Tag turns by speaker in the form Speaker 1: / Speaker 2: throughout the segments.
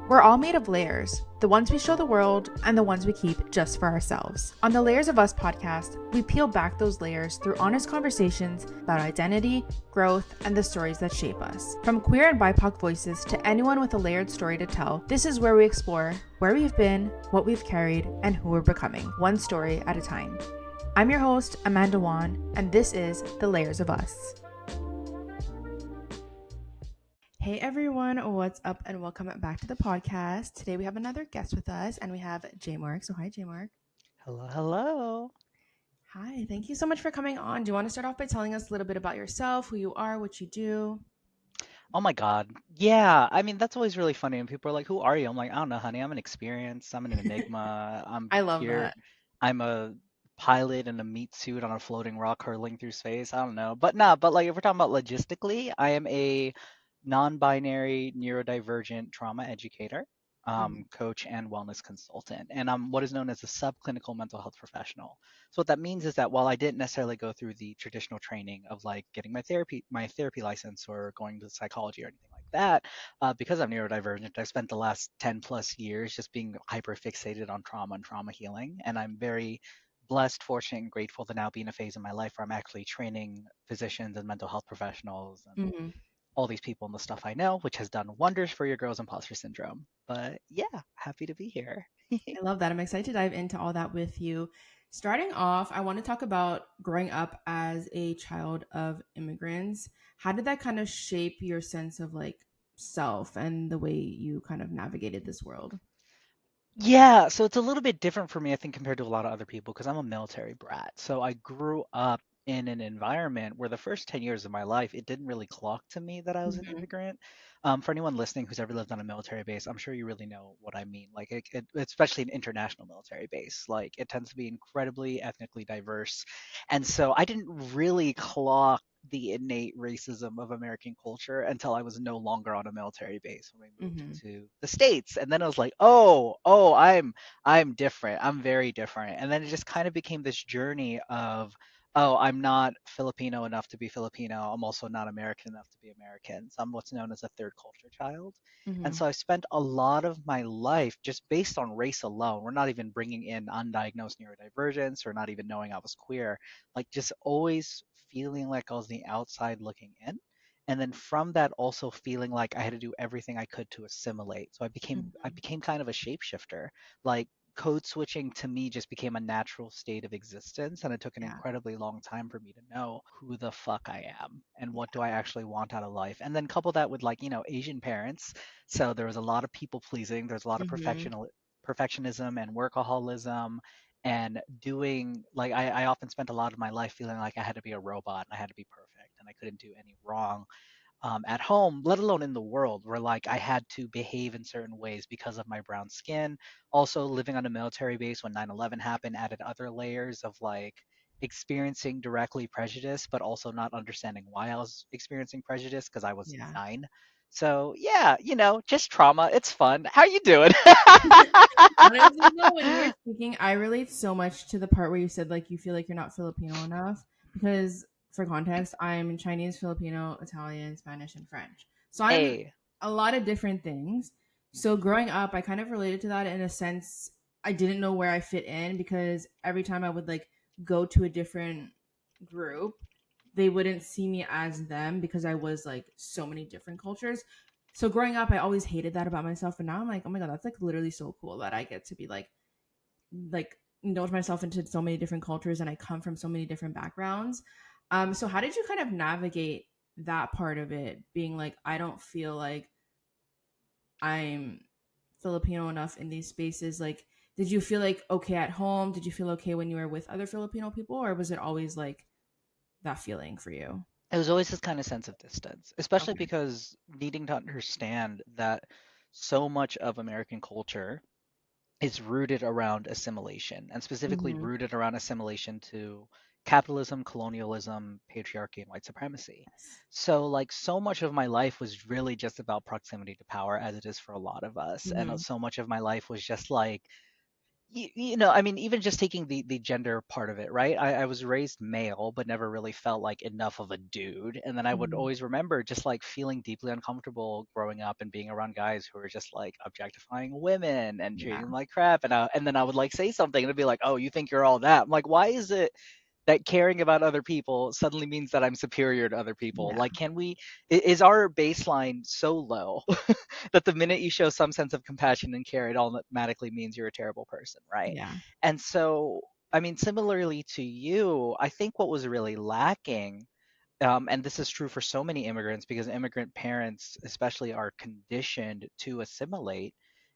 Speaker 1: We're all made of layers, the ones we show the world and the ones we keep just for ourselves. On the Layers of Us podcast, we peel back those layers through honest conversations about identity, growth, and the stories that shape us. From queer and BIPOC voices to anyone with a layered story to tell, this is where we explore where we've been, what we've carried, and who we're becoming, one story at a time. I'm your host, Amanda Wan, and this is The Layers of Us. Hey everyone, what's up and welcome back to the podcast. Today we have another guest with us and we have Jemarc. So hi Jemarc.
Speaker 2: Hello, hello.
Speaker 1: Hi, thank you so much for coming on. Do you want to start off by telling us a little bit about yourself, who you are, what you do?
Speaker 2: Oh my God. Yeah, I mean, that's always really funny. And people are like, who are you? I'm like, I don't know, honey. I'm an experience. I'm an enigma. I'm
Speaker 1: I love
Speaker 2: here.
Speaker 1: that.
Speaker 2: I'm a pilot in a meat suit on a floating rock hurtling through space. I don't know. But nah, but like if we're talking about logistically, I am a non-binary neurodivergent trauma educator,
Speaker 1: Mhm.
Speaker 2: coach, and wellness consultant. And I'm what is known as a subclinical mental health professional. So what that means is that while I didn't necessarily go through the traditional training of like getting my therapy license or going to psychology or anything like that, because I'm neurodivergent, I spent the last 10 plus years just being hyper fixated on trauma and trauma healing. And I'm very blessed, fortunate, and grateful to now be in a phase in my life where I'm actually training physicians and mental health professionals and
Speaker 1: Mhm.
Speaker 2: all these people and the stuff I know, which has done wonders for your girl's imposter syndrome. But yeah, happy to be here.
Speaker 1: I love that. I'm excited to dive into all that with you. Starting off, I want to talk about growing up as a child of immigrants. How did that kind of shape your sense of like self and the way you kind of navigated this world?
Speaker 2: Yeah, so it's a little bit different for me, I think, compared to a lot of other people because I'm a military brat. So I grew up in an environment where the first 10 years of my life, it didn't really clock to me that I was an
Speaker 1: Mhm.
Speaker 2: immigrant. For anyone listening who's ever lived on a military base, I'm sure you really know what I mean. Like, especially an international military base, like it tends to be incredibly ethnically diverse. And so I didn't really clock the innate racism of American culture until I was no longer on a military base when we moved
Speaker 1: Mhm.
Speaker 2: to the States. And then I was like, oh, I'm different. I'm very different. And then it just kind of became this journey of, oh, I'm not Filipino enough to be Filipino. I'm also not American enough to be American. So I'm what's known as a third culture child. And
Speaker 1: Mhm.
Speaker 2: so I spent a lot of my life just based on race alone. We're not even bringing in undiagnosed neurodivergence or not even knowing I was queer, like just always feeling like I was the outside looking in. And then from that also feeling like I had to do everything I could to assimilate. So I
Speaker 1: Mhm.
Speaker 2: became kind of a shapeshifter. Like code switching to me just became a natural state of existence, and it took an
Speaker 1: Yeah.
Speaker 2: incredibly long time for me to know who the fuck I am and what do I actually want out of life. And then couple that with like, Asian parents. So there was a lot of people pleasing, there's a lot of
Speaker 1: Mhm.
Speaker 2: perfectionism and workaholism and doing like I often spent a lot of my life feeling like I had to be a robot and I had to be perfect and I couldn't do any wrong at home, let alone in the world, where like I had to behave in certain ways because of my brown skin. Also, living on a military base when 9/11 happened added other layers of like experiencing directly prejudice, but also not understanding why I was experiencing prejudice because I was
Speaker 1: Yeah.
Speaker 2: 9. So yeah, just trauma. It's fun. How you doing?
Speaker 1: Honestly, though, when you were speaking, I relate so much to the part where you said like you feel like you're not Filipino enough because, for context, I'm Chinese, Filipino, Italian, Spanish, and French. So I'm
Speaker 2: Hey.
Speaker 1: a lot of different things. So growing up, I kind of related to that in a sense. I didn't know where I fit in because every time I would like go to a different group, they wouldn't see me as them because I was like so many different cultures. So growing up, I always hated that about myself, but now I'm like, oh my god, that's like literally so cool that I get to be like indulge myself into so many different cultures and I come from so many different backgrounds. So how did you kind of navigate that part of it? Being like, I don't feel like I'm Filipino enough in these spaces. Like, did you feel like okay at home? Did you feel okay when you were with other Filipino people, or was it always like that feeling for you?
Speaker 2: It was always this kind of sense of distance, especially
Speaker 1: Okay.
Speaker 2: because needing to understand that so much of American culture is rooted around assimilation, and specifically
Speaker 1: Mm-hmm.
Speaker 2: rooted around assimilation to capitalism, colonialism, patriarchy, and white supremacy.
Speaker 1: Yes.
Speaker 2: So, like, so much of my life was really just about proximity to power, as it is for a lot of us. And
Speaker 1: Mm-hmm.
Speaker 2: so much of my life was just like, I mean, even just taking the gender part of it, right? I was raised male, but never really felt like enough of a dude. And then I would
Speaker 1: Mhm.
Speaker 2: always remember just like feeling deeply uncomfortable growing up and being around guys who were just like objectifying women and treating
Speaker 1: Yeah.
Speaker 2: them like crap. And then I would like say something and it'd be like, oh, you think you're all that? I'm like, why is it that caring about other people suddenly means that I'm superior to other people?
Speaker 1: Yeah.
Speaker 2: Like, is our baseline so low that the minute you show some sense of compassion and care, it automatically means you're a terrible person, right?
Speaker 1: Yeah.
Speaker 2: And so, I mean, similarly to you, I think what was really lacking, and this is true for so many immigrants because immigrant parents, especially, are conditioned to assimilate,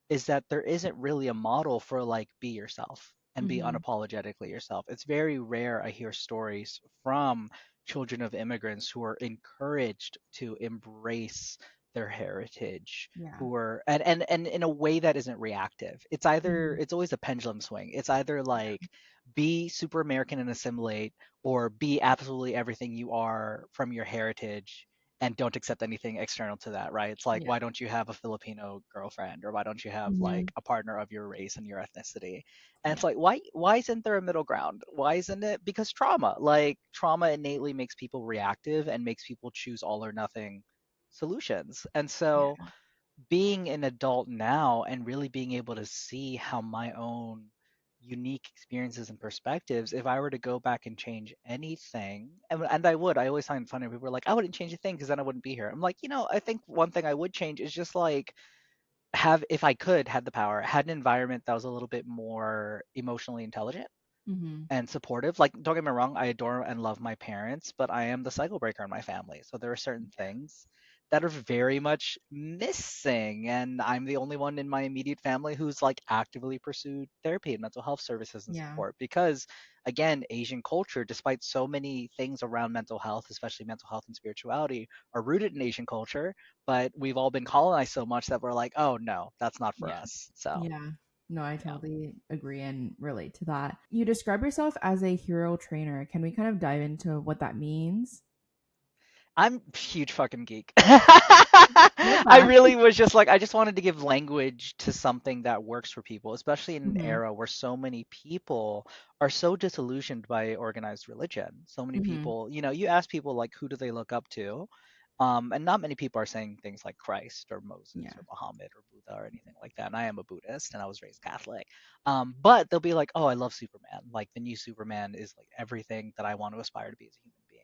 Speaker 2: is that there isn't really a model for like be yourself and be
Speaker 1: Mhm.
Speaker 2: unapologetically yourself. It's very rare I hear stories from children of immigrants who are encouraged to embrace their heritage,
Speaker 1: Yeah.
Speaker 2: who are and in a way that isn't reactive.
Speaker 1: Mhm.
Speaker 2: It's always a pendulum swing. It's either like be super American and assimilate, or be absolutely everything you are from your heritage and don't accept anything external to that, right? It's like,
Speaker 1: Yeah.
Speaker 2: why don't you have a Filipino girlfriend, or why don't you have like
Speaker 1: Mhm.
Speaker 2: a partner of your race and your ethnicity? And it's
Speaker 1: Yeah.
Speaker 2: like, why isn't there a middle ground? Why isn't it? Because trauma, like trauma innately makes people reactive and makes people choose all or nothing solutions. And so
Speaker 1: Yeah.
Speaker 2: being an adult now and really being able to see how my own unique experiences and perspectives, if I were to go back and change anything, and I would, I always find funny, people are like, I wouldn't change a thing because then I wouldn't be here. I'm like, I think one thing I would change is just like have, if I could, had the power, had an environment that was a little bit more emotionally intelligent
Speaker 1: Mhm.
Speaker 2: and supportive. Like, don't get me wrong, I adore and love my parents, but I am the cycle breaker in my family. So there are certain things that are very much missing. And I'm the only one in my immediate family who's like actively pursued therapy and mental health services and
Speaker 1: Yeah.
Speaker 2: support. Because again, Asian culture, despite so many things around mental health, especially mental health and spirituality, are rooted in Asian culture, but we've all been colonized so much that we're like, oh no, that's not for
Speaker 1: Yeah.
Speaker 2: us. So
Speaker 1: Yeah. No, I
Speaker 2: yeah.
Speaker 1: totally agree and relate to that. You describe yourself as a hero trainer. Can we kind of dive into what that means?
Speaker 2: I'm a huge fucking geek.
Speaker 1: Love
Speaker 2: I
Speaker 1: that.
Speaker 2: really was just like, I just wanted to give language to something that works for people, especially in an
Speaker 1: Mhm.
Speaker 2: era where so many people are so disillusioned by organized religion. So many
Speaker 1: Mhm.
Speaker 2: people, you ask people like, who do they look up to? And not many people are saying things like Christ or Moses
Speaker 1: Yeah.
Speaker 2: or Muhammad or Buddha or anything like that. And I am a Buddhist and I was raised Catholic. But they'll be like, oh, I love Superman. Like the new Superman is like everything that I want to aspire to be as a human being.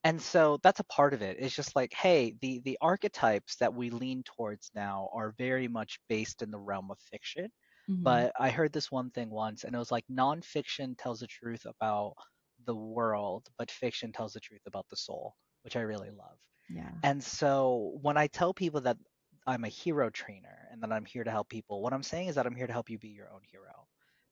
Speaker 2: And so that's a part of it. It's just like, hey, the archetypes that we lean towards now are very much based in the realm of fiction.
Speaker 1: Mhm.
Speaker 2: But I heard this one thing once, and it was like nonfiction tells the truth about the world, but fiction tells the truth about the soul, which I really love.
Speaker 1: Yeah.
Speaker 2: And so when I tell people that I'm a hero trainer and that I'm here to help people, what I'm saying is that I'm here to help you be your own hero.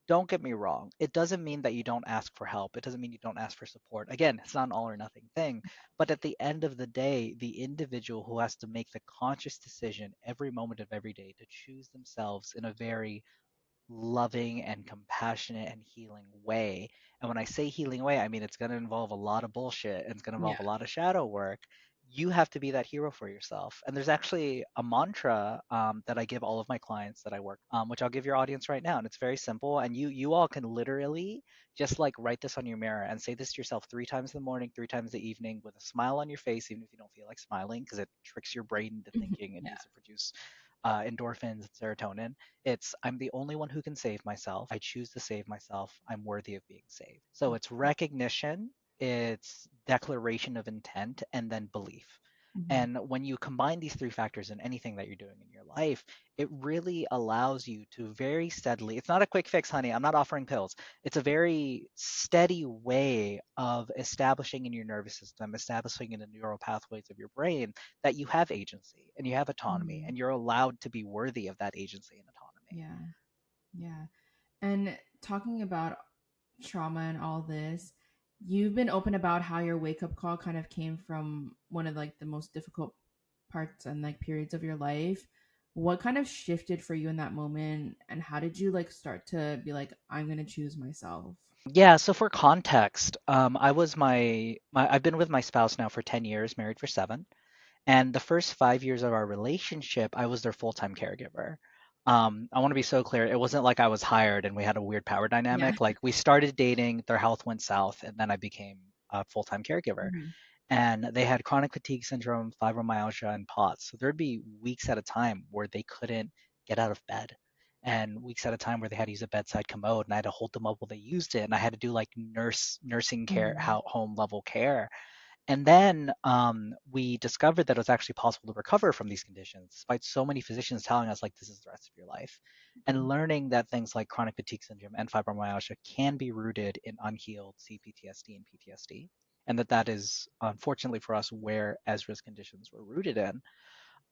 Speaker 2: Don't get me wrong. It doesn't mean that you don't ask for help. It doesn't mean you don't ask for support. Again, it's not an all or nothing thing. But at the end of the day, the individual who has to make the conscious decision every moment of every day to choose themselves in a very loving and compassionate and healing way. And when I say healing way, I mean it's going to involve a lot of bullshit and it's going to
Speaker 1: Yeah.
Speaker 2: involve a lot of shadow work. You have to be that hero for yourself. And there's actually a mantra that I give all of my clients that I work, which I'll give your audience right now. And it's very simple. And you all can literally just like write this on your mirror and say this to yourself 3 times in the morning, 3 times in the evening, with a smile on your face, even if you don't feel like smiling, because it tricks your brain into
Speaker 1: Mhm.
Speaker 2: thinking it
Speaker 1: Yeah.
Speaker 2: needs to produce endorphins and serotonin. It's I'm the only one who can save myself. I choose to save myself. I'm worthy of being saved. So it's recognition, it's declaration of intent, and then belief.
Speaker 1: Mhm.
Speaker 2: And when you combine these three factors in anything that you're doing in your life, it really allows you to very steadily, it's not a quick fix, honey. I'm not offering pills. It's a very steady way of establishing in your nervous system, establishing in the neural pathways of your brain that you have agency and you have autonomy
Speaker 1: Mhm.
Speaker 2: and you're allowed to be worthy of that agency and autonomy.
Speaker 1: Yeah. Yeah. And talking about trauma and all this, you've been open about how your wake up call kind of came from one of like the most difficult parts and like periods of your life. What kind of shifted for you in that moment and how did you like start to be like I'm going to choose myself?
Speaker 2: Yeah, so for context, I was I've been with my spouse now for 10 years, married for 7. And the first 5 years of our relationship, I was their full-time caregiver. I want to be so clear. It wasn't like I was hired and we had a weird power
Speaker 1: Yeah.
Speaker 2: dynamic. Like we started dating, their health went south, and then I became a full-time caregiver.
Speaker 1: Hmm.
Speaker 2: And they had chronic fatigue syndrome, fibromyalgia, and POTS. So there'd be weeks at a time where they couldn't get out of bed, and weeks at a time where they had to use a bedside commode, and I had to hold them up while they used it, and I had to do like nursing care,
Speaker 1: Hmm.
Speaker 2: home level care. And then we discovered that it was actually possible to recover from these conditions, despite so many physicians telling us, like, this is the rest of your life. And learning that things like chronic fatigue syndrome and fibromyalgia can be rooted in unhealed CPTSD and PTSD. And that is, unfortunately for us, where Ezra's conditions were rooted in,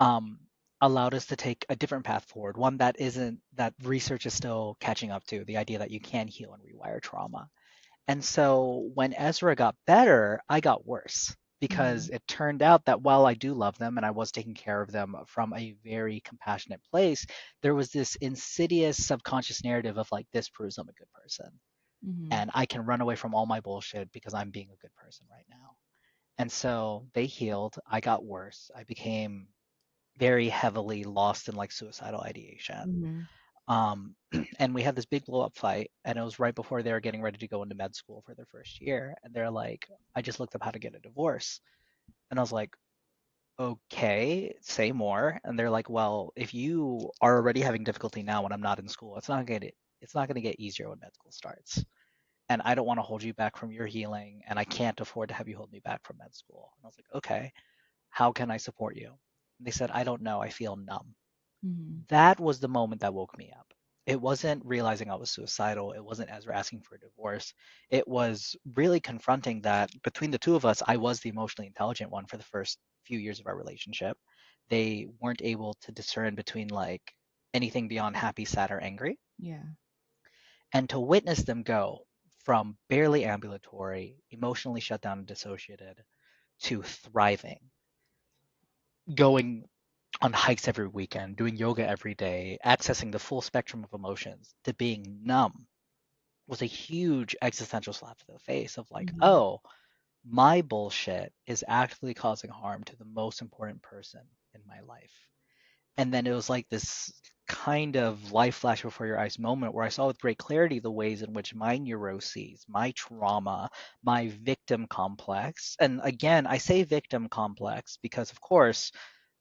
Speaker 2: um, allowed us to take a different path forward, one that isn't, that research is still catching up to, the idea that you can heal and rewire trauma. And so when Ezra got better, I got worse because
Speaker 1: Hmm.
Speaker 2: it turned out that while I do love them and I was taking care of them from a very compassionate place, there was this insidious subconscious narrative of like, this proves I'm a good person.
Speaker 1: Hmm.
Speaker 2: And I can run away from all my bullshit because I'm being a good person right now. And so they healed. I got worse. I became very heavily lost in like suicidal ideation.
Speaker 1: Hmm.
Speaker 2: And we had this big blow up fight, and it was right before they were getting ready to go into med school for their first year. And they're like, I just looked up how to get a divorce. And I was like, okay, say more. And they're like, well, if you are already having difficulty now when I'm not in school, it's not going to get easier when med school starts. And I don't want to hold you back from your healing, and I can't afford to have you hold me back from med school. And I was like, okay, how can I support you? And they said, I don't know, I feel numb.
Speaker 1: Hmm.
Speaker 2: That was the moment that woke me up. It wasn't realizing I was suicidal. It wasn't Ezra asking for a divorce. It was really confronting that between the two of us, I was the emotionally intelligent one for the first few years of our relationship. They weren't able to discern between like anything beyond happy, sad, or angry.
Speaker 1: Yeah.
Speaker 2: And to witness them go from barely ambulatory, emotionally shut down and dissociated, to thriving, going on hikes every weekend, doing yoga every day, accessing the full spectrum of emotions, to being numb was a huge existential slap to the face of like,
Speaker 1: Hmm.
Speaker 2: oh, my bullshit is actually causing harm to the most important person in my life. And then it was like this kind of life flash before your eyes moment where I saw with great clarity the ways in which my neuroses, my trauma, my victim complex, and again, I say victim complex because, of course,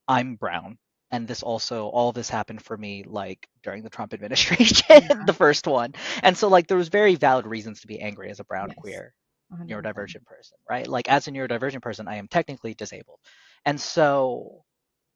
Speaker 2: I'm brown. And this also, all of this happened for me like during the Trump administration,
Speaker 1: Yeah.
Speaker 2: the first one. And so, like, there was very valid reasons to be angry as a brown,
Speaker 1: Yes.
Speaker 2: queer,
Speaker 1: 100%.
Speaker 2: neurodivergent person, right? Like, as a neurodivergent person, I am technically disabled. And so,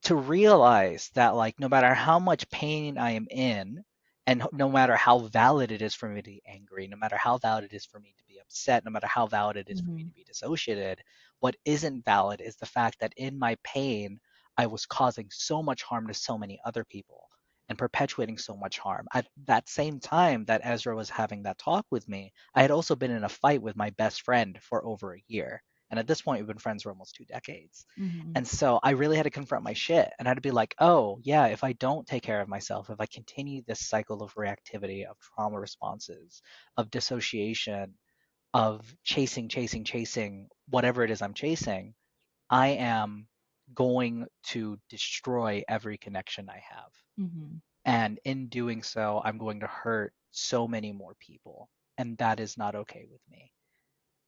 Speaker 2: to realize that like no matter how much pain I am in, and no matter how valid it is for me to be angry, no matter how valid it is for me to be upset, no matter how valid it is for me
Speaker 1: Hmm.
Speaker 2: to be dissociated, what isn't valid is the fact that in my pain I was causing so much harm to so many other people and perpetuating so much harm. At that same time that Ezra was having that talk with me, I had also been in a fight with my best friend for over a year. And at this point, we've been friends for almost 2 decades.
Speaker 1: Hmm.
Speaker 2: And so I really had to confront my shit and I had to be like, oh, yeah, if I don't take care of myself, if I continue this cycle of reactivity, of trauma responses, of dissociation, of chasing, whatever it is I'm chasing, I am going to destroy every connection I have.
Speaker 1: Hmm.
Speaker 2: And in doing so, I'm going to hurt so many more people. And that is not okay with me.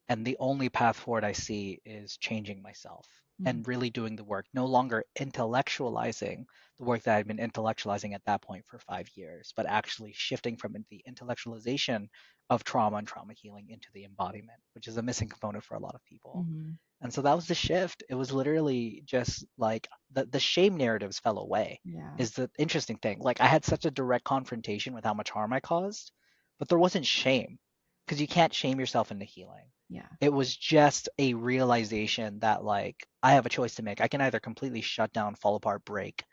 Speaker 2: And the only path forward I see is changing myself
Speaker 1: Hmm.
Speaker 2: and really doing the work, no longer intellectualizing the work that I've been intellectualizing at that point for 5 years, but actually shifting from the intellectualization of trauma and trauma healing into the embodiment, which is a missing component for a lot of people.
Speaker 1: Hmm.
Speaker 2: And so that was the shift. It was literally just like the shame narratives fell away,
Speaker 1: Yeah.
Speaker 2: is the interesting thing. Like I had such a direct confrontation with how much harm I caused, but there wasn't shame because you can't shame yourself into healing.
Speaker 1: Yeah.
Speaker 2: It was just a realization that like I have a choice to make. I can either completely shut down, fall apart, break,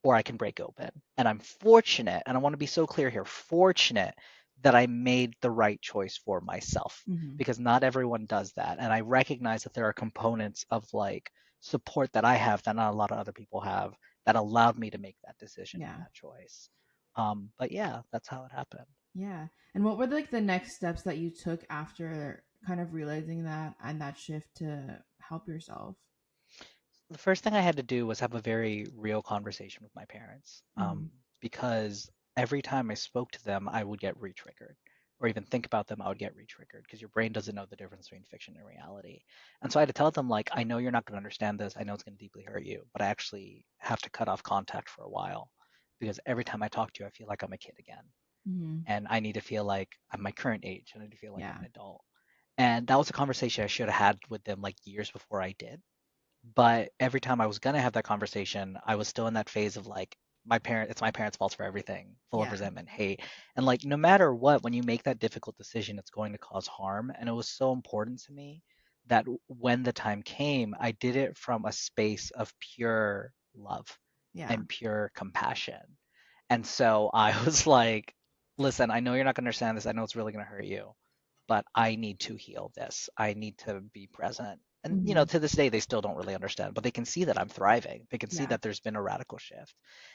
Speaker 2: or I can break open. And I'm fortunate, and I want to be so clear here, fortunate that I made the right choice for myself
Speaker 1: Hmm.
Speaker 2: because not everyone does that. And I recognize that there are components of like support that I have that not a lot of other people have that allowed me to make that decision and
Speaker 1: Yeah.
Speaker 2: that choice. But yeah, that's how it happened.
Speaker 1: Yeah. And what were like the next steps that you took after kind of realizing that and that shift to help yourself?
Speaker 2: The first thing I had to do was have a very real conversation with my parents.
Speaker 1: Hmm.
Speaker 2: because every time I spoke to them, I would get re-triggered. Or even think about them, I would get re-triggered because your brain doesn't know the difference between fiction and reality. And so I had to tell them, like, I know you're not going to understand this. I know it's going to deeply hurt you, but I actually have to cut off contact for a while because every time I talk to you, I feel like I'm a kid again.
Speaker 1: Mm-hmm.
Speaker 2: And I need to feel like I'm my current age. I need to feel like I'm
Speaker 1: Yeah.
Speaker 2: an adult. And that was a conversation I should have had with them like years before I did. But every time I was gonna have that conversation, I was still in that phase of like it's my parents' fault for everything, full of
Speaker 1: Yeah.
Speaker 2: resentment, hate. And like no matter what, when you make that difficult decision, it's going to cause harm. And it was so important to me that when the time came, I did it from a space of pure love
Speaker 1: Yeah.
Speaker 2: and pure compassion. And so I was like, listen, I know you're not gonna understand this. I know it's really gonna hurt you, but I need to heal this. I need to be present. And
Speaker 1: Mm-hmm.
Speaker 2: to this day, they still don't really understand, but they can see that I'm thriving. They can see
Speaker 1: Yeah.
Speaker 2: that there's been a radical shift.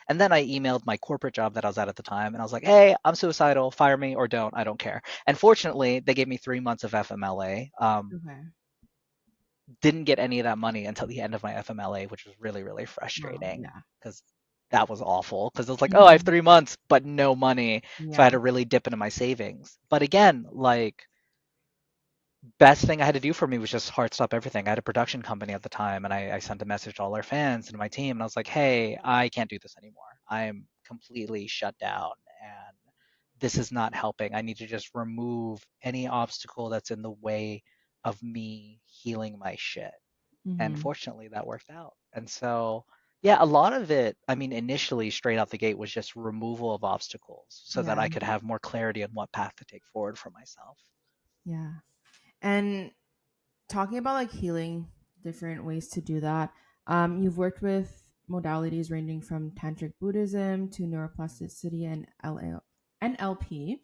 Speaker 2: And then I emailed my corporate job that I was at the time, and I was like, "Hey, I'm suicidal. Fire me or don't. I don't care." And fortunately, they gave me 3 months of FMLA.
Speaker 1: Okay.
Speaker 2: Didn't get any of that money until the end of my FMLA, which was really, really
Speaker 1: Wow.
Speaker 2: frustrating
Speaker 1: Yeah.
Speaker 2: because that was awful. Because it was like, "Oh, I have
Speaker 1: Mm-hmm.
Speaker 2: 3 months, but no money," so I had
Speaker 1: Yeah.
Speaker 2: to really dip into my savings. But again, like best thing I had to do for me was just hard stop everything. I had a production company at the time, and I sent a message to all our fans and my team, and I was like, "Hey, I can't do this anymore. I'm completely shut down, and this is not helping. I need to just remove any obstacle that's in the way of me healing my shit." And
Speaker 1: Mm-hmm.
Speaker 2: fortunately, that worked out. And so, yeah, a lot of it, I mean, initially, straight out the gate, was just removal of obstacles so that
Speaker 1: Yeah.
Speaker 2: I could have more clarity on what path to take forward for myself.
Speaker 1: Yeah. And talking about like healing, different ways to do that. You've worked with modalities ranging from tantric Buddhism to neuroplasticity and NLP.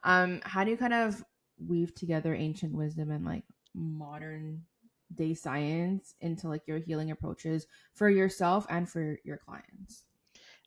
Speaker 1: How do you kind of weave together ancient wisdom and like modern day science into like your healing approaches for yourself and for your clients?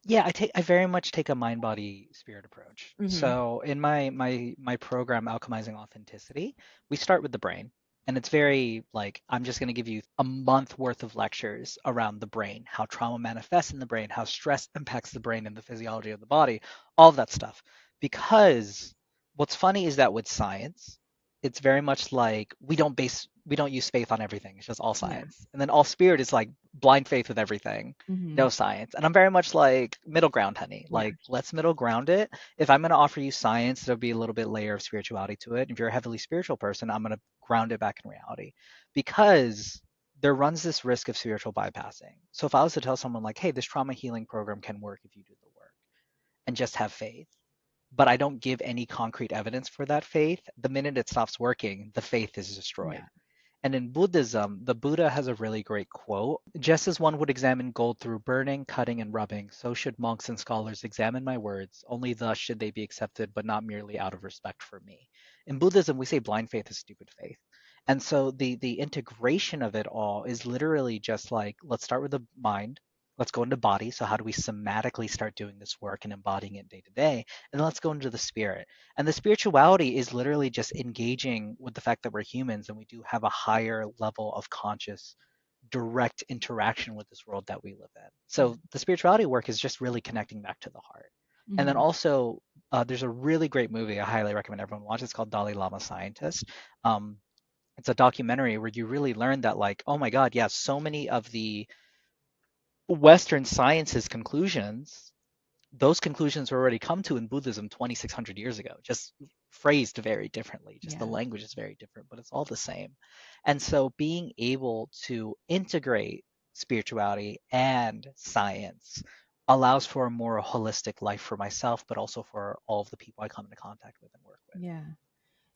Speaker 2: Yeah, I very much take a mind body spirit approach.
Speaker 1: Mm-hmm.
Speaker 2: So in my program Alchemizing Authenticity, we start with the brain. And it's very like I'm just going to give you a month worth of lectures around the brain, how trauma manifests in the brain, how stress impacts the brain and the physiology of the body, all of that stuff. Because what's funny is that with science, it's very much like we don't use faith on everything. It's just all
Speaker 1: Yeah.
Speaker 2: science. And then all spirit is like blind faith with everything,
Speaker 1: Mm-hmm.
Speaker 2: no science. And I'm very much like middle ground, honey.
Speaker 1: Yeah.
Speaker 2: Like, let's middle ground it. If I'm going to offer you science, there'll be a little bit layer of spirituality to it. If you're a heavily spiritual person, I'm going to ground it back in reality because there runs this risk of spiritual bypassing. So if I was to tell someone like, hey, this trauma healing program can work if you do the work and just have faith, but I don't give any concrete evidence for that faith, the minute it stops working, the faith is destroyed.
Speaker 1: Yeah.
Speaker 2: And in Buddhism, the Buddha has a really great quote. Just as one would examine gold through burning, cutting, and rubbing, so should monks and scholars examine my words. Only thus should they be accepted, but not merely out of respect for me. In Buddhism, we say blind faith is stupid faith. And so the integration of it all is literally just like, let's start with the mind. Let's go into body. So how do we somatically start doing this work and embodying it day to day? And then let's go into the spirit. And the spirituality is literally just engaging with the fact that we're humans and we do have a higher level of conscious, direct interaction with this world that we live in.
Speaker 1: Yeah.
Speaker 2: So the spirituality work is just really connecting back to the heart. And then
Speaker 1: Mm-hmm.
Speaker 2: also, there's a really great movie I highly recommend everyone watch. It's called Dalai Lama Scientist. Um, it's a documentary where you really learn that, like, oh my God, yeah, so many of the Western science's conclusions, those conclusions were already come to in Buddhism 2,600 years ago, just phrased very differently. Just the
Speaker 1: Yeah.
Speaker 2: language is very different, but it's all the same. And so being able to integrate spirituality and science allows for a more holistic life for myself, but also for all of the people I come into contact with and work with.
Speaker 1: Yeah.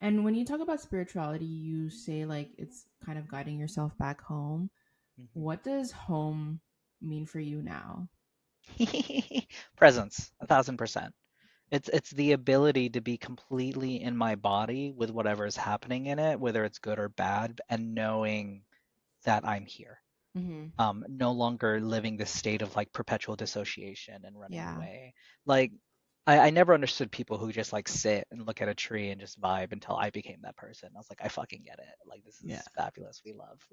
Speaker 1: And when you talk about spirituality, you say like it's kind of guiding yourself back home. What does home mean for you now?
Speaker 2: Presence, 1,000%. It's the ability to be completely in my body with whatever is happening in it, whether it's good or bad, and knowing that I'm here.
Speaker 1: Mm-hmm.
Speaker 2: No longer living this state of like perpetual dissociation and running
Speaker 1: Yeah.
Speaker 2: away. Like I never understood people who just like sit and look at a tree and just vibe until I became that person. I was like, I fucking get it. Like this
Speaker 1: Yeah.
Speaker 2: is fabulous. We love.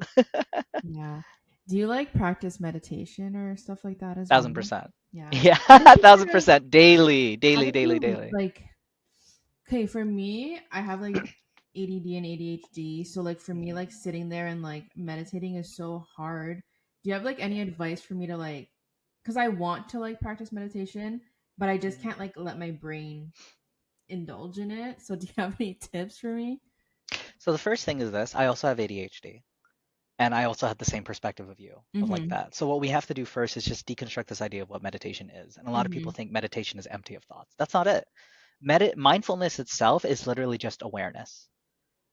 Speaker 1: Yeah. Do you like practice meditation or stuff like that as
Speaker 2: Thousand
Speaker 1: well?
Speaker 2: percent.
Speaker 1: Yeah.
Speaker 2: Yeah,
Speaker 1: And I think
Speaker 2: thousand
Speaker 1: that
Speaker 2: percent daily,
Speaker 1: how
Speaker 2: daily,
Speaker 1: do
Speaker 2: daily,
Speaker 1: you
Speaker 2: daily.
Speaker 1: like okay, for me, I have like ADD and ADHD. So like for me, like sitting there and like meditating is so hard. Do you have like any advice for me to like because I want to like practice meditation, but I just
Speaker 2: Mhm.
Speaker 1: can't like let my brain indulge in it. So do you have any tips for me?
Speaker 2: So the first thing is this: I also have ADHD. And I also had the same perspective of you, of like
Speaker 1: Mm-hmm.
Speaker 2: that. So what we have to do first is just deconstruct this idea of what meditation is. And a lot of
Speaker 1: Mm-hmm.
Speaker 2: people think meditation is empty of thoughts. That's not it. Mindfulness itself is literally just awareness.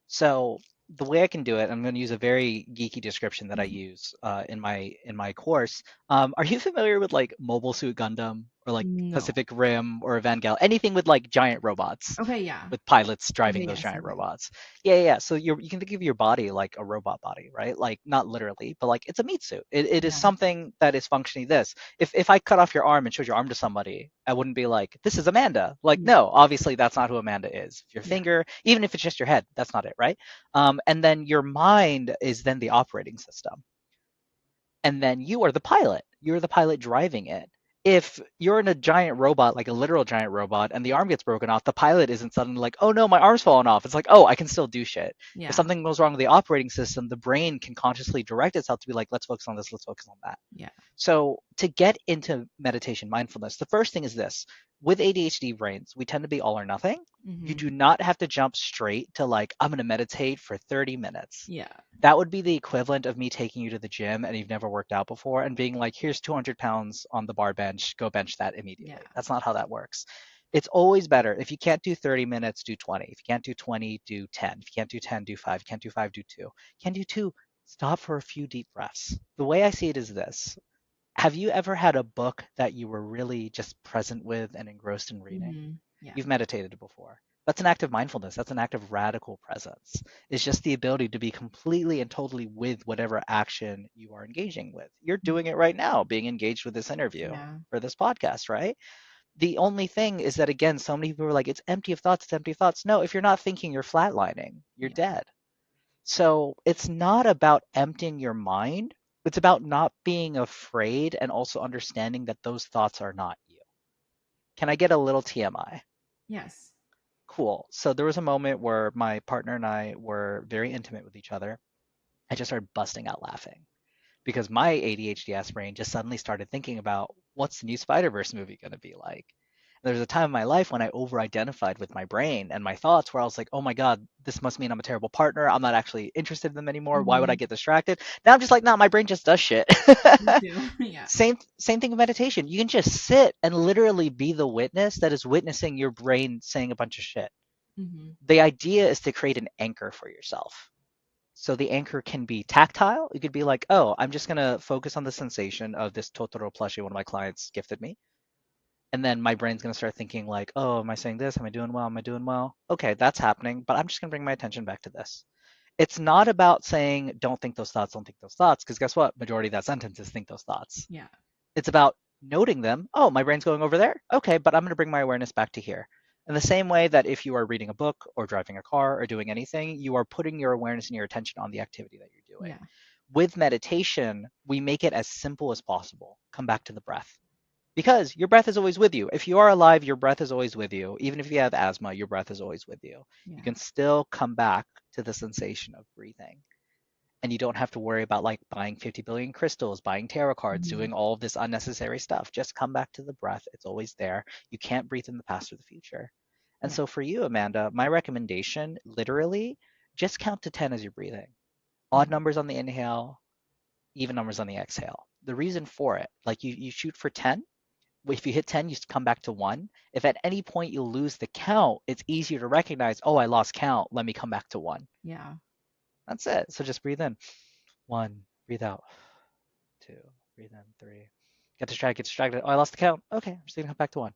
Speaker 2: So the way I can do it, I'm going to use a very geeky description that I use in my course. Are you familiar with like Mobile Suit Gundam or like
Speaker 1: No.
Speaker 2: Pacific Rim or Evangel? Anything with like giant robots
Speaker 1: Okay, yeah.
Speaker 2: with pilots driving
Speaker 1: Okay,
Speaker 2: those
Speaker 1: yes,
Speaker 2: giant
Speaker 1: okay.
Speaker 2: robots. Yeah, yeah. So you can think of your body like a robot body, right? Like not literally, but like it's a meat suit. It is
Speaker 1: Yeah.
Speaker 2: something that is functioning this. If I cut off your arm and showed your arm to somebody, I wouldn't be like, this is Amanda. Like,
Speaker 1: Yeah.
Speaker 2: no, obviously that's not who Amanda is. Your
Speaker 1: Yeah.
Speaker 2: finger, even if it's just your head, that's not it, right? And then your mind is then the operating system, and then you are the pilot. You're the pilot driving it. If you're in a giant robot, like a literal giant robot, and the arm gets broken off, the pilot isn't suddenly like, oh no, my arm's falling off. It's like, oh, I can still do shit. If
Speaker 1: Yeah.
Speaker 2: something goes wrong with the operating system, the brain can consciously direct itself to be like, let's focus on this, let's focus on that.
Speaker 1: Yeah.
Speaker 2: So, to get into meditation, mindfulness, the first thing is this: with ADHD brains, we tend to be all or nothing. You
Speaker 1: Mm-hmm.
Speaker 2: do not have to jump straight to like, I'm going to meditate for 30 minutes.
Speaker 1: Yeah.
Speaker 2: That would be the equivalent of me taking you to the gym and you've never worked out before and being like, here's 200 pounds on the bar bench, go bench that
Speaker 1: Yeah.
Speaker 2: immediately. That's not how that works. It's always better. If you can't do 30 minutes, do 20. If you can't do 20, do 10. If you can't do 10, do 5. If you can't do 5, do 2. Can't do 2, stop for a few deep breaths. The way I see it is this: have you ever had a book that you were really just present with and engrossed in reading?
Speaker 1: Mm-hmm. Yeah.
Speaker 2: You've meditated before. That's an act of mindfulness. That's an act of radical presence. It's just the ability to be completely and totally with whatever action you are engaging with. You're doing it right now, being engaged with this interview
Speaker 1: Yeah.
Speaker 2: for this podcast, right? The only thing is that, again, so many people are like, it's empty of thoughts, it's empty of thoughts. No, if you're not thinking, you're flatlining, you're
Speaker 1: Yeah.
Speaker 2: dead. So it's not about emptying your mind. It's about not being afraid and also understanding that those thoughts are not you. Can I get a little TMI?
Speaker 1: Yes.
Speaker 2: Cool. So there was a moment where my partner and I were very intimate with each other. I just started busting out laughing because my ADHD ass brain just suddenly started thinking about what's the new Spider-Verse movie going to be like. There was a time in my life when I over-identified with my brain and my thoughts where I was like, oh my God, this must mean I'm a terrible partner. I'm not actually interested in them anymore. Why would I
Speaker 1: Mm-hmm.
Speaker 2: get distracted? Now I'm just like, no, my brain just does shit.
Speaker 1: Me too. Yeah.
Speaker 2: Same thing with meditation. You can just sit and literally be the witness that is witnessing your brain saying a bunch of shit.
Speaker 1: Mm-hmm.
Speaker 2: The idea is to create an anchor for yourself. So the anchor can be tactile. You could be like, oh, I'm just going to focus on the sensation of this Totoro plushie one of my clients gifted me. And then my brain's going to start thinking like, oh, am I saying this? Am I doing well? Am I doing well? Okay, that's happening, but I'm just going to bring my attention back to this. It's not about saying, don't think those thoughts, don't think those thoughts, because guess what? Majority of that sentence is think those thoughts.
Speaker 1: Yeah.
Speaker 2: It's about noting them. Oh, my brain's going over there. Okay, but I'm going to bring my awareness back to here. In the same way that if you are reading a book or driving a car or doing anything, you are putting your awareness and your attention on the activity that you're doing.
Speaker 1: Yeah.
Speaker 2: With meditation, we make it as simple as possible. Come back to the breath. Because your breath is always with you. If you are alive, your breath is always with you. Even if you have asthma, your breath is always with you. You
Speaker 1: Yeah.
Speaker 2: can still come back to the sensation of breathing, and you don't have to worry about like buying 50 billion crystals, buying tarot cards,
Speaker 1: Mm-hmm.
Speaker 2: doing all of this unnecessary stuff. Just come back to the breath. It's always there. You can't breathe in the past or the future. And
Speaker 1: Yeah.
Speaker 2: so for you, Amanda, my recommendation, literally, just count to 10 as you're breathing. Odd
Speaker 1: Mm-hmm.
Speaker 2: numbers on the inhale, even numbers on the exhale. The reason for it, like you shoot for 10. If you hit 10, you come back to 1. If at any point you lose the count, it's easier to recognize, oh, I lost count. Let me come back to 1.
Speaker 1: Yeah.
Speaker 2: That's it. So just breathe in. 1, breathe out. 2, breathe in. 3. Get distracted. Oh, I lost the count. Okay, I'm just gonna come back to 1.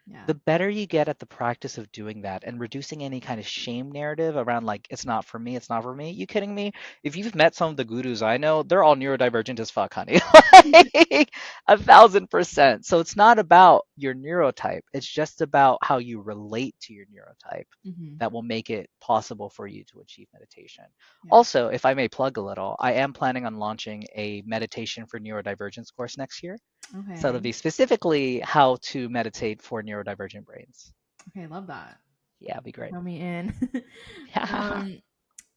Speaker 1: Yeah.
Speaker 2: The better you get at the practice of doing that and reducing any kind of shame narrative around like it's not for me, it's not for me. You kidding me? If you've met some of the gurus I know, they're all neurodivergent as fuck, honey. Like 1,000%. So it's not about your neurotype. It's just about how you relate to your neurotype
Speaker 1: Mm-hmm.
Speaker 2: that will make it possible for you to achieve meditation.
Speaker 1: Yeah.
Speaker 2: Also, if I may plug a little, I am planning on launching a meditation for neurodivergence course next year. So to
Speaker 1: Okay.
Speaker 2: be specifically how to meditate for neurodivergent brains.
Speaker 1: Okay, love that.
Speaker 2: Yeah, it'd be great.
Speaker 1: Count me in. um,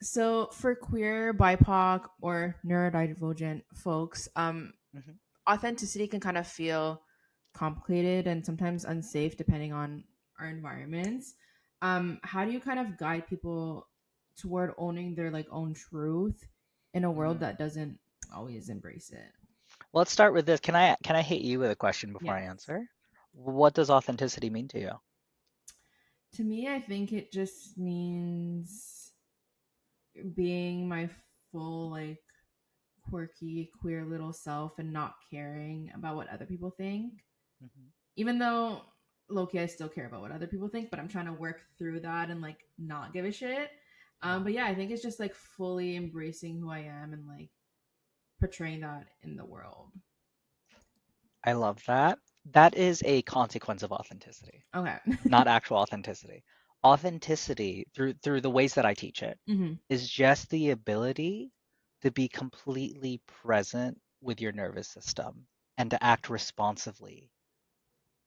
Speaker 1: so for queer, BIPOC, or neurodivergent folks,
Speaker 2: Mhm.
Speaker 1: authenticity can kind of feel complicated and sometimes unsafe depending on our environments. How do you kind of guide people toward owning their like own truth in a world
Speaker 2: Mm.
Speaker 1: that doesn't always embrace it?
Speaker 2: Let's start with this. Can I hit you with a question before I
Speaker 1: Yes.
Speaker 2: answer? What does authenticity mean to you?
Speaker 1: To me, I think it just means being my full, like, quirky, queer little self and not caring about what other people think.
Speaker 2: Mhm.
Speaker 1: Even though, low key, I still care about what other people think, but I'm trying to work through that and, like, not give a shit.
Speaker 2: Yeah.
Speaker 1: But yeah, I think it's just, like, fully embracing who I am and, like, portraying that in the world.
Speaker 2: I love that. That is a consequence of authenticity,
Speaker 1: Okay.
Speaker 2: not actual authenticity. Authenticity, through the ways that I teach it,
Speaker 1: Mm-hmm.
Speaker 2: is just the ability to be completely present with your nervous system and to act responsively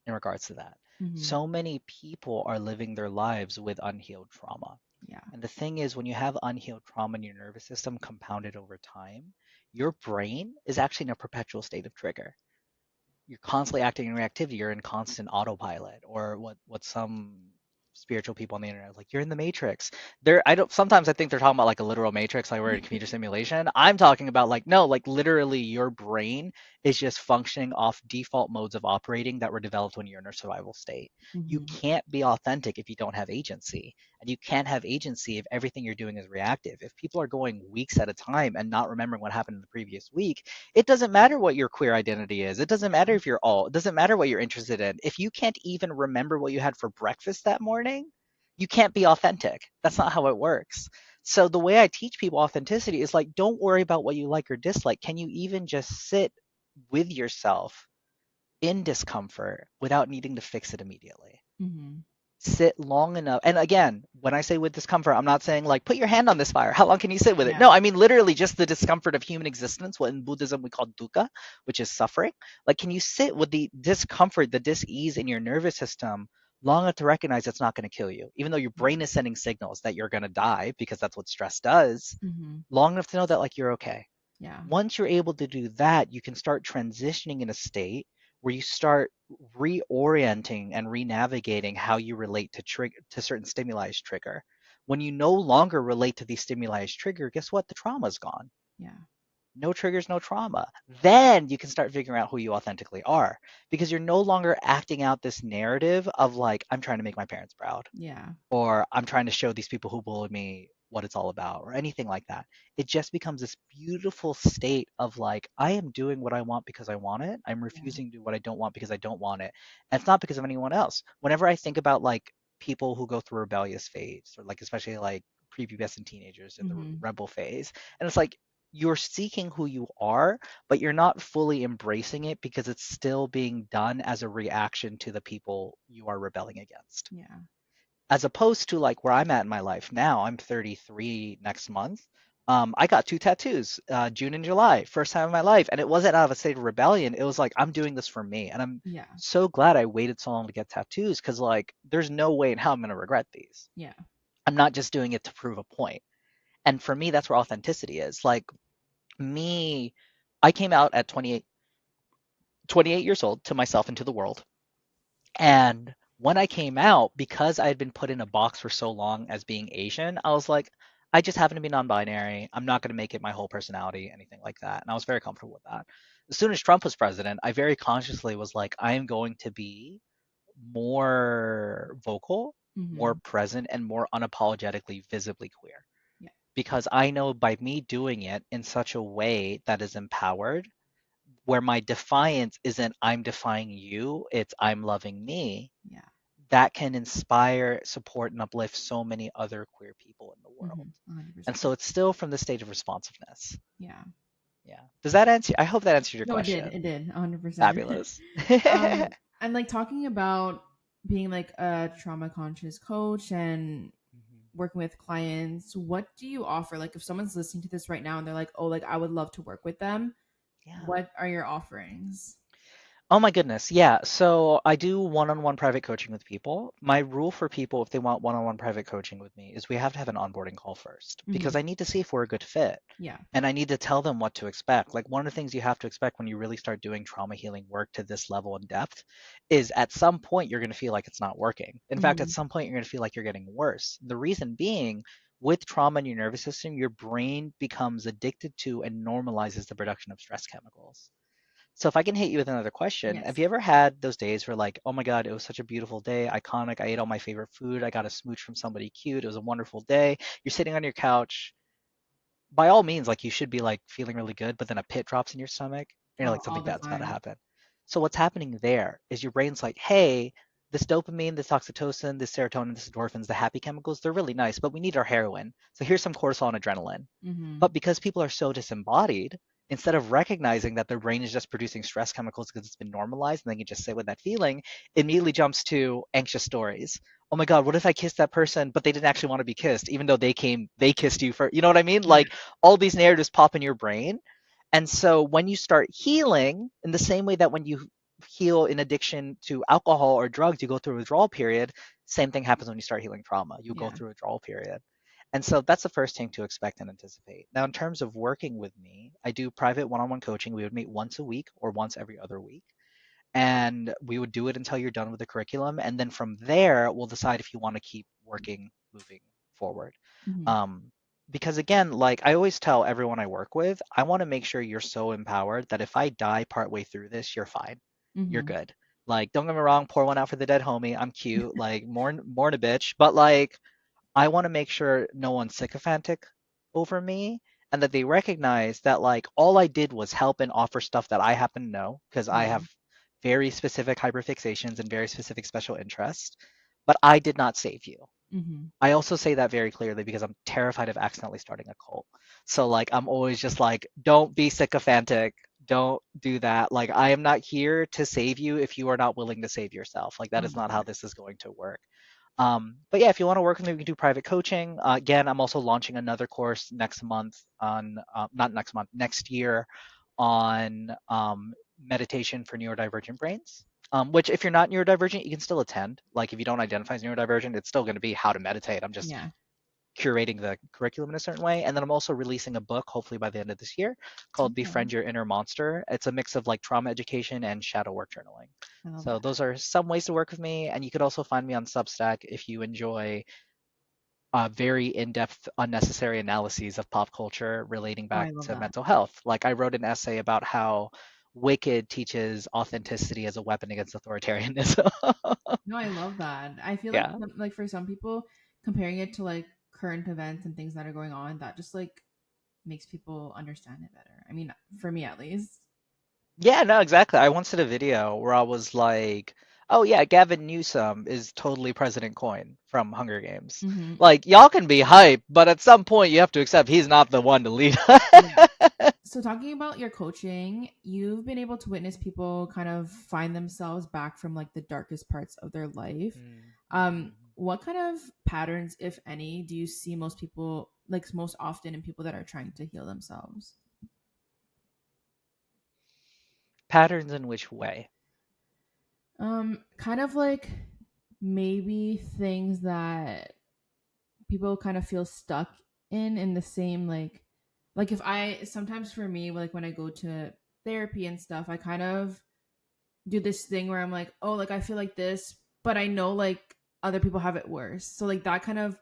Speaker 2: in regards to that.
Speaker 1: Mm-hmm.
Speaker 2: So many people are living their lives with unhealed trauma.
Speaker 1: Yeah.
Speaker 2: And the thing is, when you have unhealed trauma in your nervous system compounded over time, your brain is actually in a perpetual state of trigger. You're constantly acting in reactivity. You're in constant autopilot, or what some spiritual people on the internet are like, you're in the matrix. I don't sometimes I think they're talking about like a literal matrix, like we're in a computer simulation. I'm talking about like no, like literally your brain is just functioning off default modes of operating that were developed when you're in a survival state. You
Speaker 1: Mm-hmm.
Speaker 2: can't be authentic if you don't have agency. And you can't have agency if everything you're doing is reactive. If people are going weeks at a time and not remembering what happened in the previous week, it doesn't matter what your queer identity is. It doesn't matter if you're all, it doesn't matter what you're interested in. If you can't even remember what you had for breakfast that morning, you can't be authentic. That's not how it works. So the way I teach people authenticity is like, don't worry about what you like or dislike. Can you even just sit with yourself in discomfort without needing to fix it immediately?
Speaker 1: Mm-hmm.
Speaker 2: Sit long enough. And again, when I say with discomfort, I'm not saying like put your hand on this fire. How long can you sit with it?
Speaker 1: Yeah.
Speaker 2: No, I mean literally just the discomfort of human existence, what in Buddhism we call dukkha, which is suffering. Like, can you sit with the discomfort, the dis-ease in your nervous system long enough to recognize it's not going to kill you, even though your
Speaker 1: Yeah.
Speaker 2: brain is sending signals that you're going to die because that's what stress does,
Speaker 1: Mm-hmm.
Speaker 2: long enough to know that like you're okay.
Speaker 1: Yeah.
Speaker 2: Once you're able to do that, you can start transitioning in a state where you start reorienting and re-navigating how you relate to certain stimuli as trigger. When you no longer relate to these stimuli as trigger, guess what? The trauma's gone.
Speaker 1: Yeah.
Speaker 2: No triggers, no trauma. Then you can start figuring out who you authentically are because you're no longer acting out this narrative of like, I'm trying to make my parents proud
Speaker 1: Yeah.
Speaker 2: or I'm trying to show these people who bullied me what it's all about or anything like that. It just becomes this beautiful state of like, I am doing what I want because I want it. I'm
Speaker 1: Yeah.
Speaker 2: refusing to do what I don't want because I don't want it. And it's not because of anyone else. Whenever I think about like people who go through rebellious phase or like especially like prepubescent teenagers in the
Speaker 1: Mm-hmm.
Speaker 2: rebel phase, and it's like you're seeking who you are, but you're not fully embracing it because it's still being done as a reaction to the people you are rebelling against,
Speaker 1: Yeah.
Speaker 2: as opposed to like where I'm at in my life now. I'm 33 next month. I got two tattoos, June and July, first time in my life, and it wasn't out of a state of rebellion. It was like I'm doing this for me, and I'm
Speaker 1: Yeah.
Speaker 2: so glad I waited so long to get tattoos because like there's no way in hell I'm gonna regret these.
Speaker 1: Yeah.
Speaker 2: I'm not just doing it to prove a point. And for me, that's where authenticity is. Like me, I came out at 28 years old to myself and to the world. And when I came out, because I had been put in a box for so long as being Asian, I was like, I just happen to be non-binary. I'm not going to make it my whole personality, anything like that. And I was very comfortable with that. As soon as Trump was president, I very consciously was like, I am going to be more vocal, more
Speaker 1: Mm-hmm.
Speaker 2: present, and more unapologetically visibly queer.
Speaker 1: Yeah.
Speaker 2: Because I know by me doing it in such a way that is empowered, where my defiance isn't I'm defying you, it's I'm loving me,
Speaker 1: Yeah.
Speaker 2: that can inspire, support, and uplift so many other queer people in the
Speaker 1: Mm-hmm.
Speaker 2: world. And
Speaker 1: 100%.
Speaker 2: so it's still from the stage of responsiveness.
Speaker 1: Yeah.
Speaker 2: Yeah. Does that answer? I hope that answered your
Speaker 1: No, it did.
Speaker 2: question.
Speaker 1: It did. 100%.
Speaker 2: Fabulous.
Speaker 1: And like talking about being like a trauma conscious coach and working with clients, what do you offer? Like if someone's listening to this right now and they're like, "Oh, like I would love to work with them."
Speaker 2: Yeah.
Speaker 1: What are your offerings?
Speaker 2: Oh my goodness. Yeah. So I do one-on-one private coaching with people. My rule for people, if they want one-on-one private coaching with me, is we have to have an onboarding call first because
Speaker 1: Hmm.
Speaker 2: I need to see if we're a good fit.
Speaker 1: Yeah.
Speaker 2: And I need to tell them what to expect. Like one of the things you have to expect when you really start doing trauma healing work to this level and depth is at some point you're going to feel like it's not working. In fact, at
Speaker 1: Hmm.
Speaker 2: some point you're going to feel like you're getting worse. The reason being, with trauma in your nervous system, your brain becomes addicted to and normalizes the production of stress chemicals. So if I can hit you with another question, have
Speaker 1: Yes.
Speaker 2: you ever had those days where like, oh my God, it was such a beautiful day, iconic, I ate all my favorite food, I got a smooch from somebody cute, it was a wonderful day. You're sitting on your couch, by all means, like you should be like feeling really good, but then a pit drops in your stomach, and you're
Speaker 1: Oh,
Speaker 2: like,
Speaker 1: all
Speaker 2: something
Speaker 1: the
Speaker 2: bad's about to
Speaker 1: time.
Speaker 2: happen. So what's happening there is your brain's like, hey, this dopamine, this oxytocin, this serotonin, this endorphins, the happy chemicals, they're really nice, but we need our heroin. So here's some cortisol and adrenaline.
Speaker 1: Hmm.
Speaker 2: But because people are so disembodied, instead of recognizing that their brain is just producing stress chemicals because it's been normalized and they can just sit with that feeling, it immediately jumps to anxious stories. Oh my God, what if I kissed that person, but they didn't actually want to be kissed, even though they kissed you for, you know what I mean?
Speaker 1: Yeah.
Speaker 2: Like all these narratives pop in your brain. And so when you start healing, in the same way that when you heal in addiction to alcohol or drugs, you go through a withdrawal period, same thing happens when you start healing trauma. You go
Speaker 1: Yeah.
Speaker 2: through a withdrawal period. And so that's the first thing to expect and anticipate. Now, in terms of working with me, I do private one on one coaching. We would meet once a week or once every other week. And we would do it until you're done with the curriculum. And then from there, we'll decide if you want to keep working, moving forward.
Speaker 1: Hmm.
Speaker 2: Um, because again, like I always tell everyone I work with, I want to make sure you're so empowered that if I die partway through this, you're fine. You're
Speaker 1: Hmm.
Speaker 2: good. Like, don't get me wrong, pour one out for the dead homie. I'm cute, like mourn a bitch. But like I want to make sure no one's sycophantic over me and that they recognize that like all I did was help and offer stuff that I happen to know because I
Speaker 1: Yeah.
Speaker 2: have very specific hyperfixations and very specific special interests, but I did not save you.
Speaker 1: Hmm.
Speaker 2: I also say that very clearly because I'm terrified of accidentally starting a cult. So like I'm always just like, don't be sycophantic. Don't do that. Like I am not here to save you if you are not willing to save yourself. Like
Speaker 1: I
Speaker 2: that is
Speaker 1: love
Speaker 2: not how
Speaker 1: that.
Speaker 2: this is going to work. But yeah, if you want to work with me, we can do private coaching. Again, I'm also launching another course next month on, not next month, next year on meditation for neurodivergent brains. Which, if you're not neurodivergent, you can still attend. Like, if you don't identify as neurodivergent, it's still going to be how to meditate. I'm just
Speaker 1: Yeah.
Speaker 2: curating the curriculum in a certain way. And then I'm also releasing a book, hopefully by the end of this year, called
Speaker 1: Okay.
Speaker 2: Befriend Your Inner Monster. It's a mix of like trauma education and shadow work journaling.
Speaker 1: I love
Speaker 2: So
Speaker 1: that.
Speaker 2: those are some ways to work with me. And you could also find me on Substack if you enjoy very in-depth, unnecessary analyses of pop culture relating
Speaker 1: Oh,
Speaker 2: back
Speaker 1: I love
Speaker 2: to
Speaker 1: that.
Speaker 2: mental health. Like I wrote an essay about how Wicked teaches authenticity as a weapon against authoritarianism.
Speaker 1: No, I love that. I feel like
Speaker 2: Yeah.
Speaker 1: like for some people, comparing it to like current events and things that are going on, that just like makes people understand it better. I mean, for me at least.
Speaker 2: Yeah, no, exactly. I once did a video where I was like, oh yeah, Gavin Newsom is totally President Coin from Hunger Games.
Speaker 1: Hmm.
Speaker 2: Like, y'all can be hype, but at some point you have to accept he's not the one to lead.
Speaker 1: Yeah. So talking about your coaching, you've been able to witness people kind of find themselves back from like the darkest parts of their life.
Speaker 2: Mm-hmm.
Speaker 1: What kind of patterns, if any, do you see most people like most often in people that are trying to heal themselves?
Speaker 2: Patterns in which way?
Speaker 1: Kind of like maybe things that people kind of feel stuck in the same like if I sometimes for me like when I go to therapy and stuff, I kind of do this thing where I'm like, oh, like I feel like this, but I know like other people have it worse. So like that kind of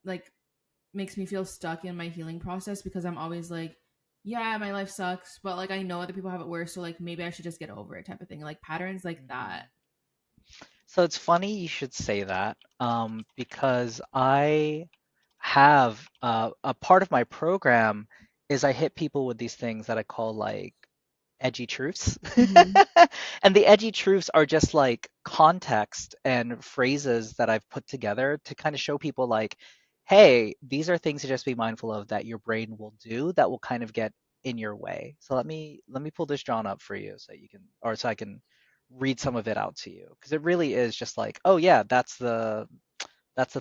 Speaker 1: like makes me feel stuck in my healing process because I'm always like, yeah, my life sucks, but like I know other people have it worse, so like maybe I should just get over it type of thing. Like patterns like
Speaker 2: Mhm.
Speaker 1: that.
Speaker 2: So it's funny you should say that, because I have a part of my program is I hit people with these things that I call like edgy truths.
Speaker 1: Hmm.
Speaker 2: And the edgy truths are just like context and phrases that I've put together to kind of show people like, hey, these are things to just be mindful of that your brain will do that will kind of get in your way. So let me pull this John up for you so you can or so I can read some of it out to you because it really is just like, oh yeah, that's the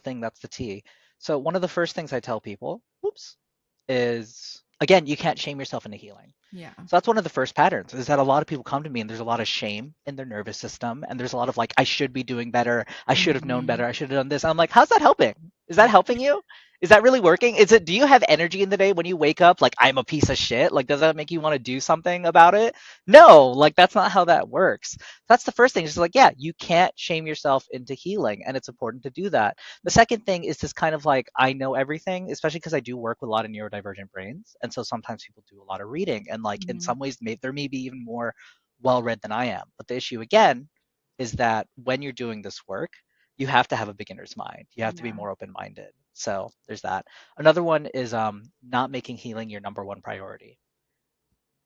Speaker 2: thing, that's the T. So one of the first things I tell people, oops, is again, you can't shame yourself into healing.
Speaker 1: Yeah.
Speaker 2: So that's one of the first patterns is that a lot of people come to me and there's a lot of shame in their nervous system. And there's a lot of like, I should be doing better. I should have known
Speaker 1: Hmm.
Speaker 2: better. I should have done this. I'm like, how's that helping? Is that
Speaker 1: Yeah.
Speaker 2: helping you? Is that really working? Do you have energy in the day when you wake up like, I'm a piece of shit? Like, does that make you want to do something about it? No, like, that's not how that works. That's the first thing. It's just like, yeah, you can't shame yourself into healing. And it's important to do that. The second thing is this kind of like, I know everything, especially because I do work with a lot of neurodivergent brains. And so sometimes people do a lot of reading. And like in
Speaker 1: Hmm.
Speaker 2: some ways, they're maybe even more well read than I am. But the issue again is that when you're doing this work, you have to have a beginner's mind. You have to be
Speaker 1: Yeah.
Speaker 2: more open minded. So there's that. Another one is not making healing your number one priority.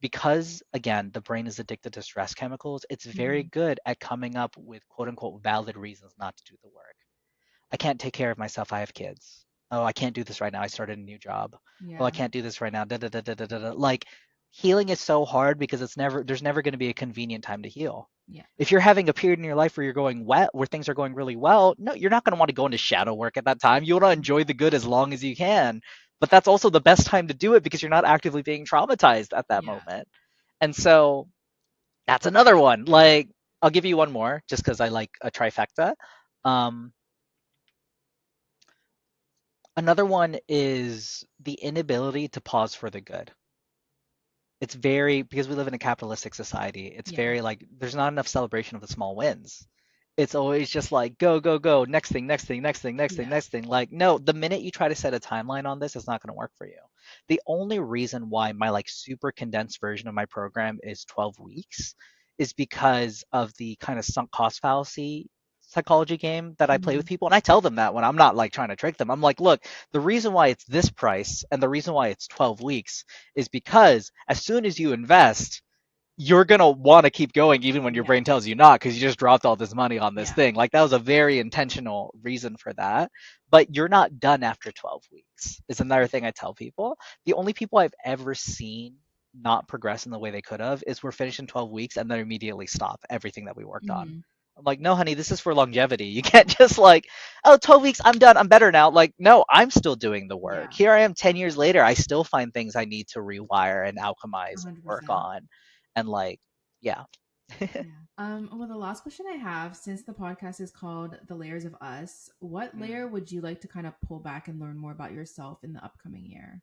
Speaker 2: Because again, the brain is addicted to stress chemicals, it's very
Speaker 1: Hmm.
Speaker 2: good at coming up with quote unquote valid reasons not to do the work. I can't take care of myself. I have kids. Oh, I can't do this right now. I started a new job. Oh, I
Speaker 1: Yeah.
Speaker 2: can't do this right now. Da, da, da, da, da, da. Like healing is so hard because there's never going to be a convenient time to heal.
Speaker 1: Yeah.
Speaker 2: If you're having a period in your life where you're going wet, where things are going really well, no, you're not going to want to go into shadow work at that time. You want to enjoy the good as long as you can. But that's also the best time to do it because you're not actively being traumatized at that
Speaker 1: Yeah.
Speaker 2: moment. And so that's another one. Like, I'll give you one more just because I like a trifecta. Um, Another one is the inability to pause for the good. It's very, because we live in a capitalistic society, it's
Speaker 1: Yeah.
Speaker 2: very like there's not enough celebration of the small wins. It's always just like go, go, go, next thing, next thing, next thing, next thing,
Speaker 1: Yeah.
Speaker 2: next thing. Like, no, the minute you try to set a timeline on this, it's not going to work for you. The only reason why my like super condensed version of my program is 12 weeks is because of the kind of sunk cost fallacy psychology game that I play with
Speaker 1: Hmm.
Speaker 2: people. And I tell them that when I'm not like trying to trick them. I'm like, look, the reason why it's this price and the reason why it's 12 weeks is because as soon as you invest, you're gonna want to keep going even when your
Speaker 1: Yeah.
Speaker 2: brain tells you not because you just dropped all this money on this
Speaker 1: Yeah.
Speaker 2: thing. Like that was a very intentional reason for that. But you're not done after 12 weeks. Is another thing I tell people. The only people I've ever seen not progress in the way they could have is we're finished in 12 weeks and then immediately stop everything that we worked on.
Speaker 1: Hmm.
Speaker 2: I'm like, no, honey, this is for longevity. You can't just like, oh, 12 weeks, I'm done, I'm better now. Like, no, I'm still doing the work.
Speaker 1: Yeah.
Speaker 2: Here I am 10 years later, I still find things I need to rewire and alchemize and work
Speaker 1: 100%.
Speaker 2: on. And like, yeah.
Speaker 1: Yeah. Well, the last question I have, since the podcast is called The Layers of Us, what layer
Speaker 2: Mm.
Speaker 1: would you like to kind of pull back and learn more about yourself in the upcoming year?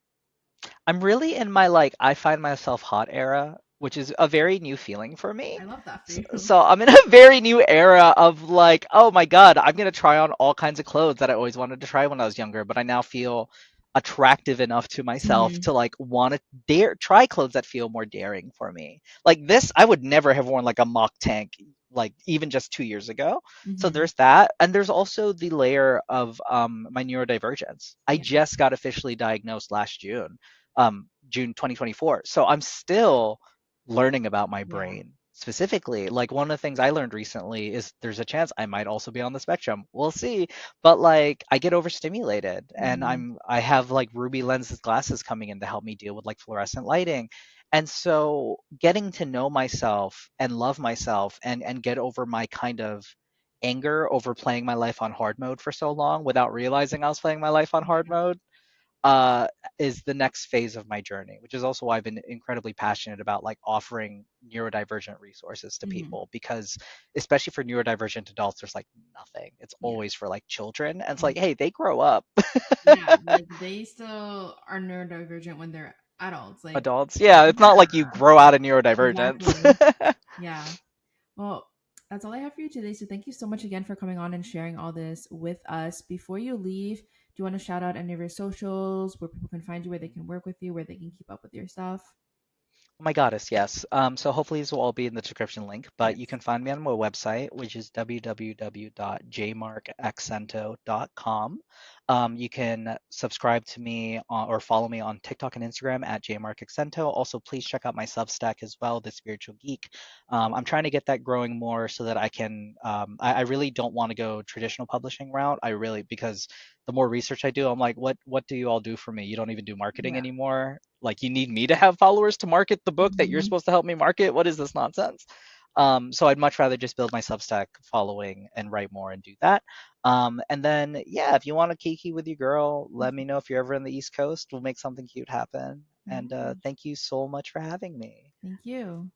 Speaker 2: I'm really in my like, I find myself hot era, which is a very new feeling for me.
Speaker 1: I love that for
Speaker 2: So,
Speaker 1: you.
Speaker 2: so I'm in a very new era of like, oh my God, I'm gonna try on all kinds of clothes that I always wanted to try when I was younger, but I now feel attractive enough to myself
Speaker 1: Hmm.
Speaker 2: to like want to dare try clothes that feel more daring for me. Like this, I would never have worn like a mock tank like even just 2 years ago. So
Speaker 1: Hmm.
Speaker 2: there's that, and there's also the layer of my neurodivergence. I
Speaker 1: Yeah.
Speaker 2: just got officially diagnosed last June, June 2024. So I'm still learning about my
Speaker 1: Yeah.
Speaker 2: brain specifically. Like one of the things I learned recently is there's a chance I might also be on the spectrum. We'll see. But like I get overstimulated and
Speaker 1: Hmm.
Speaker 2: I have like ruby lenses glasses coming in to help me deal with like fluorescent lighting. And so getting to know myself and love myself and get over my kind of anger over playing my life on hard mode for so long without realizing I was playing my life on hard
Speaker 1: Yeah.
Speaker 2: mode uh, is the next phase of my journey, which is also why I've been incredibly passionate about like offering neurodivergent resources to
Speaker 1: Hmm.
Speaker 2: people because especially for neurodivergent adults, there's like nothing. It's
Speaker 1: Yeah.
Speaker 2: always for like children. And it's like,
Speaker 1: Mhm.
Speaker 2: hey, they grow up.
Speaker 1: Yeah. Like they still are neurodivergent when they're adults. Like,
Speaker 2: Adults. Yeah, it's not like you
Speaker 1: yeah,
Speaker 2: grow out of neurodivergence.
Speaker 1: exactly. Yeah. Well, that's all I have for you today. So thank you so much again for coming on and sharing all this with us. Before you leave, do you want to shout out any of your socials where people can find you, where they can work with you, where they can keep up with your stuff?
Speaker 2: Oh my goddess, yes. So hopefully this will all be in the description link, but you
Speaker 1: Yes.
Speaker 2: can find me on my website, which is www.jmarcaccento.com. You can subscribe to me or follow me on TikTok and Instagram at Jemarc Axinto. Also, please check out my Substack as well, The Spiritual Geek. I'm trying to get that growing more so that I can. I really don't want to go traditional publishing route. I really because the more research I do, I'm like, what do you all do for me? You don't even do marketing
Speaker 1: Yeah.
Speaker 2: anymore. Like you need me to have followers to market the book that you're
Speaker 1: Hmm.
Speaker 2: supposed to help me market. What is this nonsense? So I'd much rather just build my Substack following and write more and do that. And then yeah, if you want to kiki with your girl, let me know if you're ever in the East Coast. We'll make something cute happen. And
Speaker 1: Yeah.
Speaker 2: thank you so much for having me.
Speaker 1: Thank you.